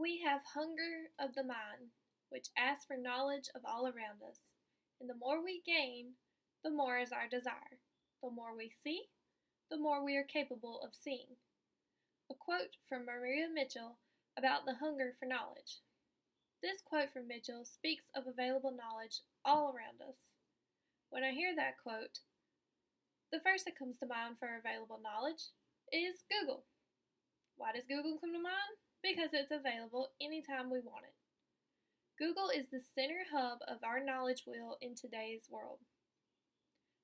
We have hunger of the mind, which asks for knowledge of all around us. And the more we gain, the more is our desire. The more we see, the more we are capable of seeing. A quote from Maria Mitchell about the hunger for knowledge. This quote from Mitchell speaks of available knowledge all around us. When I hear that quote, the first that comes to mind for available knowledge is Google. Why does Google come to mind? Because it's available anytime we want it. Google is the center hub of our knowledge wheel in today's world.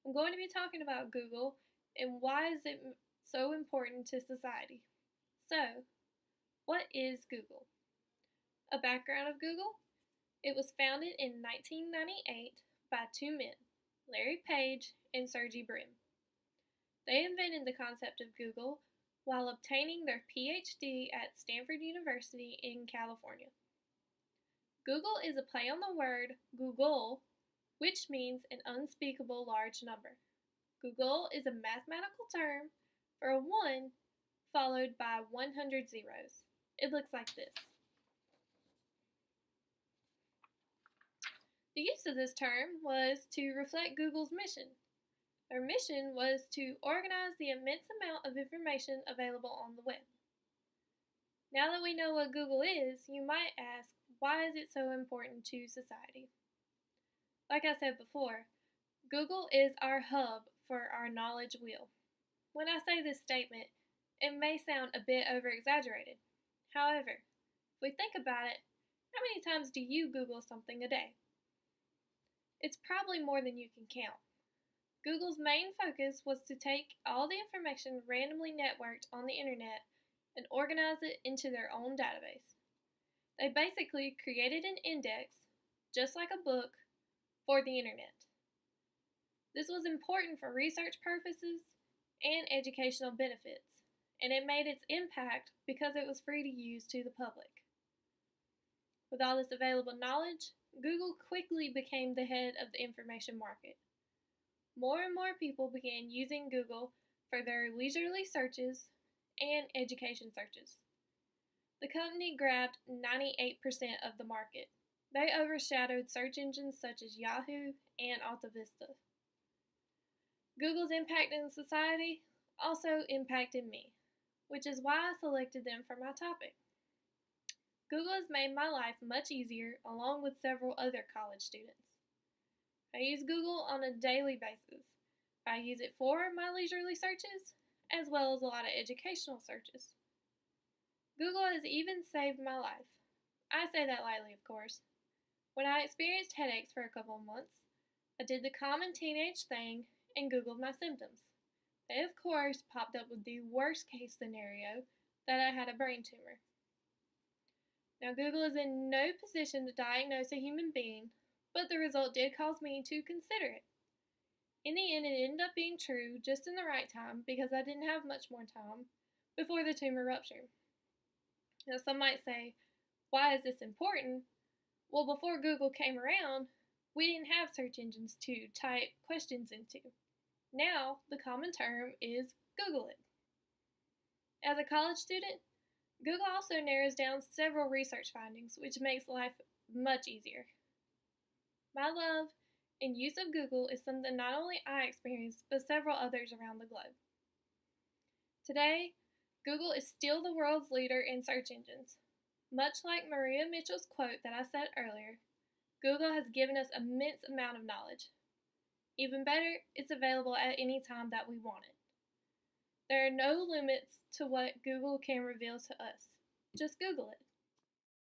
I'm going to be talking about Google and why is it so important to society. So, what is Google? A background of Google? It was founded in 1998 by two men, Larry Page and Sergey Brin. They invented the concept of Google while obtaining their PhD at Stanford University in California. Google is a play on the word Google, which means an unspeakable large number. Google is a mathematical term for a 1 followed by 100 zeros. It looks like this. The use of this term was to reflect Google's mission. Their mission was to organize the immense amount of information available on the web. Now that we know what Google is, you might ask, why is it so important to society? Like I said before, Google is our hub for our knowledge wheel. When I say this statement, it may sound a bit over-exaggerated. However, if we think about it, how many times do you Google something a day? It's probably more than you can count. Google's main focus was to take all the information randomly networked on the internet and organize it into their own database. They basically created an index, just like a book, for the internet. This was important for research purposes and educational benefits, and it made its impact because it was free to use to the public. With all this available knowledge, Google quickly became the head of the information market. More and more people began using Google for their leisurely searches and education searches. The company grabbed 98% of the market. They overshadowed search engines such as Yahoo and AltaVista. Google's impact in society also impacted me, which is why I selected them for my topic. Google has made my life much easier along with several other college students. I use Google on a daily basis. I use it for my leisurely searches as well as a lot of educational searches. Google has even saved my life. I say that lightly, of course. When I experienced headaches for a couple of months, I did the common teenage thing and Googled my symptoms. They, of course, popped up with the worst case scenario that I had a brain tumor. Now, Google is in no position to diagnose a human being, but the result did cause me to consider it. In the end, it ended up being true just in the right time because I didn't have much more time before the tumor ruptured. Now, some might say, why is this important? Well, before Google came around, we didn't have search engines to type questions into. Now, the common term is Google it. As a college student, Google also narrows down several research findings, which makes life much easier. My love and use of Google is something not only I experience, but several others around the globe. Today, Google is still the world's leader in search engines. Much like Maria Mitchell's quote that I said earlier, Google has given us an immense amount of knowledge. Even better, it's available at any time that we want it. There are no limits to what Google can reveal to us. Just Google it.